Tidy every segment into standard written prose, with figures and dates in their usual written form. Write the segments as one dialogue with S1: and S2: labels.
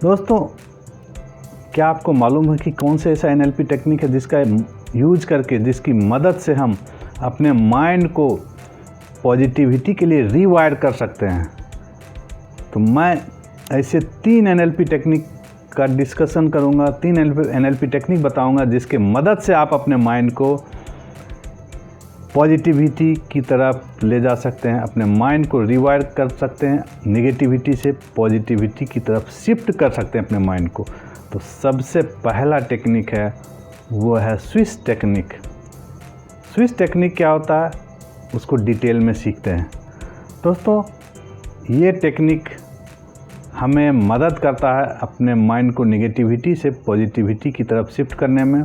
S1: दोस्तों, क्या आपको मालूम है कि कौन से ऐसा एनएलपी टेक्निक है जिसका यूज करके, जिसकी मदद से हम अपने माइंड को पॉजिटिविटी के लिए रीवायर कर सकते हैं। तो मैं ऐसे 3 एनएलपी टेक्निक का डिस्कशन करूंगा, 3 एनएलपी टेक्निक बताऊंगा जिसके मदद से आप अपने माइंड को पॉजिटिविटी की तरफ ले जा सकते हैं, अपने माइंड को रिवायर कर सकते हैं, नेगेटिविटी से पॉजिटिविटी की तरफ शिफ्ट कर सकते हैं अपने माइंड को। तो सबसे पहला टेक्निक है वो है स्विच टेक्निक। स्विच टेक्निक क्या होता है उसको डिटेल में सीखते हैं। दोस्तों, ये टेक्निक हमें मदद करता है अपने माइंड को नेगेटिविटी से पॉजिटिविटी की तरफ शिफ्ट करने में।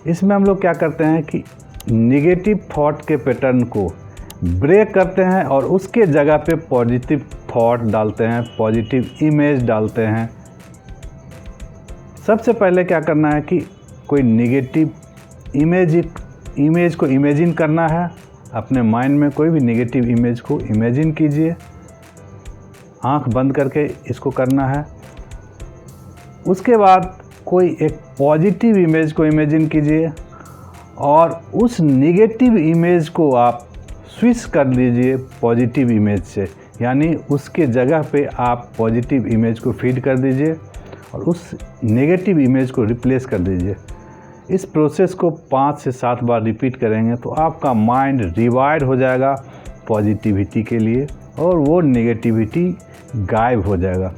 S1: इसमें हम लोग क्या करते हैं कि नेगेटिव थॉट के पैटर्न को ब्रेक करते हैं और उसके जगह पे पॉजिटिव थॉट डालते हैं, पॉजिटिव इमेज डालते हैं। सबसे पहले क्या करना है कि कोई नेगेटिव इमेज को इमेजिन करना है। अपने माइंड में कोई भी नेगेटिव इमेज को इमेजिन कीजिए, आंख बंद करके इसको करना है। उसके बाद कोई एक पॉजिटिव इमेज को इमेजिन कीजिए और उस नेगेटिव इमेज को आप स्विच कर लीजिए पॉजिटिव इमेज से, यानी उसके जगह पे आप पॉजिटिव इमेज को फीड कर दीजिए और उस नेगेटिव इमेज को रिप्लेस कर दीजिए। इस प्रोसेस को 5 से 7 बार रिपीट करेंगे तो आपका माइंड रिवायर हो जाएगा पॉजिटिविटी के लिए और वो नेगेटिविटी गायब हो जाएगा।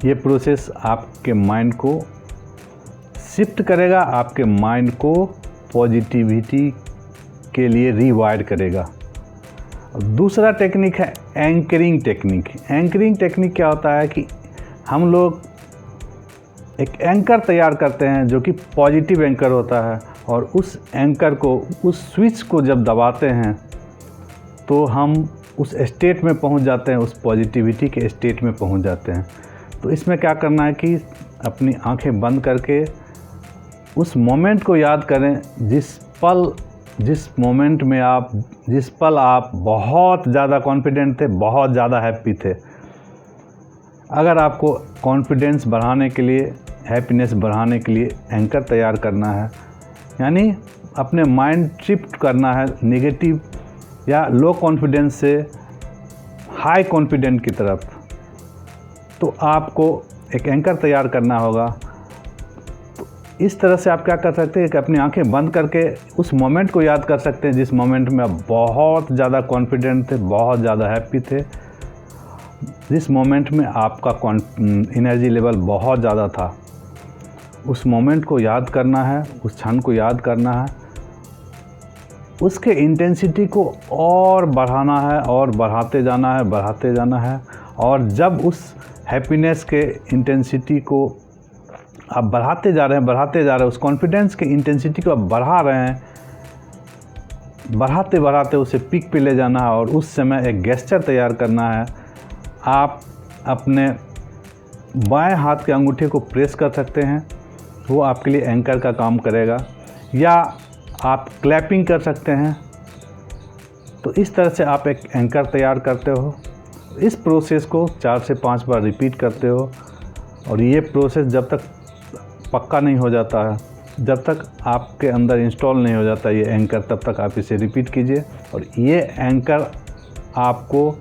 S1: ये प्रोसेस आपके माइंड को शिफ्ट करेगा, आपके माइंड को पॉजिटिविटी के लिए रीवायर करेगा। दूसरा टेक्निक है एंकरिंग टेक्निक। एंकरिंग टेक्निक क्या होता है कि हम लोग एक एंकर तैयार करते हैं जो कि पॉजिटिव एंकर होता है और उस एंकर को, उस स्विच को जब दबाते हैं तो हम उस स्टेट में पहुंच जाते हैं, उस पॉजिटिविटी के स्टेट में पहुंच जाते हैं। तो इसमें क्या करना है कि अपनी आंखें बंद करके उस मोमेंट को याद करें जिस पल आप बहुत ज़्यादा कॉन्फिडेंट थे, बहुत ज़्यादा हैप्पी थे। अगर आपको कॉन्फिडेंस बढ़ाने के लिए, हैप्पीनेस बढ़ाने के लिए एंकर तैयार करना है, यानी अपने माइंड शिफ्ट करना है नेगेटिव या लो कॉन्फिडेंस से हाई कॉन्फिडेंट की तरफ, तो आपको एक एंकर तैयार करना होगा। इस तरह से आप क्या कर सकते हैं कि अपनी आंखें बंद करके उस मोमेंट को याद कर सकते हैं जिस मोमेंट में आप बहुत ज़्यादा कॉन्फिडेंट थे, बहुत ज़्यादा हैप्पी थे, जिस मोमेंट में आपका एनर्जी लेवल बहुत ज़्यादा था। उस मोमेंट को याद करना है, उस क्षण को याद करना है, उसके इंटेंसिटी को और बढ़ाना है और बढ़ाते जाना है। और जब उस हैप्पीनेस के इंटेंसिटी को आप बढ़ाते जा रहे हैं, उस कॉन्फिडेंस के इंटेंसिटी को आप बढ़ा रहे हैं, बढ़ाते उसे पीक पे ले जाना है और उस समय एक गेस्चर तैयार करना है। आप अपने बाएं हाथ के अंगूठे को प्रेस कर सकते हैं, वो आपके लिए एंकर का काम करेगा, या आप क्लैपिंग कर सकते हैं। तो इस तरह से आप एक एंकर तैयार करते हो। इस प्रोसेस को 4 से 5 बार रिपीट करते हो और ये प्रोसेस जब तक पक्का नहीं हो जाता है, जब तक आपके अंदर इंस्टॉल नहीं हो जाता ये एंकर, तब तक आप इसे रिपीट कीजिए। और ये एंकर आपको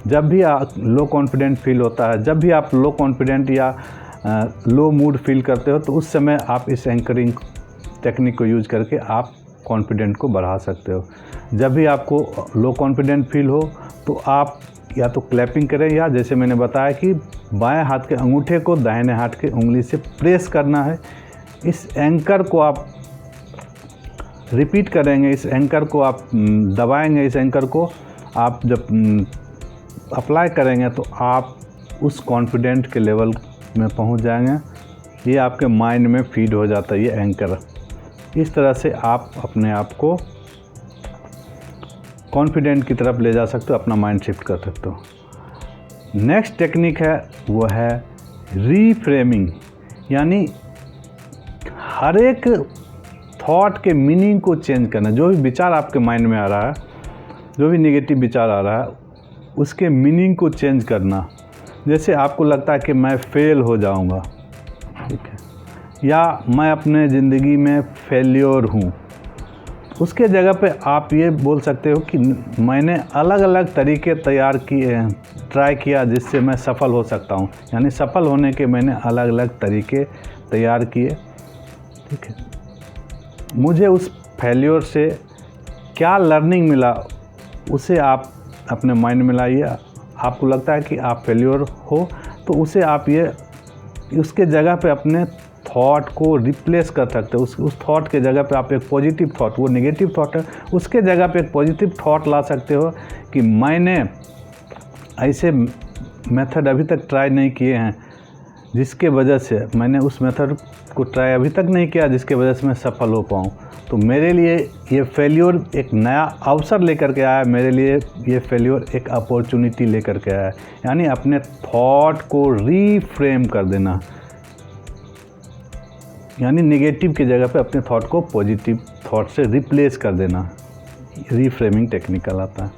S1: जब भी लो कॉन्फिडेंट फील होता है, जब भी आप लो कॉन्फिडेंट या लो मूड फील करते हो, तो उस समय आप इस एंकरिंग टेक्निक को यूज करके आप कॉन्फिडेंट को बढ़ा सकते हो। जब भी आपको लो कॉन्फिडेंट फील हो तो आप या तो क्लैपिंग करें, या जैसे मैंने बताया कि बाएं हाथ के अंगूठे को दाहिने हाथ के उंगली से प्रेस करना है। इस एंकर को आप रिपीट करेंगे, इस एंकर को आप दबाएंगे, इस एंकर को आप जब अप्लाई करेंगे तो आप उस कॉन्फिडेंट के लेवल में पहुंच जाएंगे। ये आपके माइंड में फीड हो जाता है ये एंकर। इस तरह से आप अपने आप को कॉन्फिडेंट की तरफ ले जा सकते हो, अपना माइंड शिफ्ट कर सकते हो। नेक्स्ट टेक्निक है वो है रीफ्रेमिंग, यानी हर एक थॉट के मीनिंग को चेंज करना। जो भी विचार आपके माइंड में आ रहा है, जो भी नेगेटिव विचार आ रहा है, उसके मीनिंग को चेंज करना। जैसे आपको लगता है कि मैं फेल हो जाऊंगा, ठीक है, या मैं अपने ज़िंदगी में फेल्योर हूँ, उसके जगह पे आप ये बोल सकते हो कि मैंने अलग अलग तरीके तैयार किए, ट्राई किया जिससे मैं सफल हो सकता हूँ। यानी सफल होने के मैंने अलग अलग तरीके तैयार किए, ठीक है। मुझे उस फेल्योर से क्या लर्निंग मिला, उसे आप अपने माइंड में लाइए। आपको लगता है कि आप फेल्योर हो तो उसे आप उसके जगह पे अपने थॉट को रिप्लेस कर सकते हो। उस थॉट के जगह पे आप एक पॉजिटिव थॉट, वो नेगेटिव थॉट है उसके जगह पे एक पॉजिटिव थॉट ला सकते हो कि मैंने ऐसे मेथड अभी तक ट्राई नहीं किए हैं जिसके वजह से मैंने उस मेथड को ट्राई अभी तक नहीं किया जिसके वजह से मैं सफल हो पाऊँ। तो मेरे लिए ये फेल्योर एक नया अवसर लेकर के आया, मेरे लिए ये फेल्योर एक अपॉर्चुनिटी लेकर के आया। यानी अपने थॉट को रीफ्रेम कर देना, यानी नेगेटिव की जगह पे अपने थॉट को पॉजिटिव थॉट से रिप्लेस कर देना, रीफ्रेमिंग टेक्निक कहलाता है।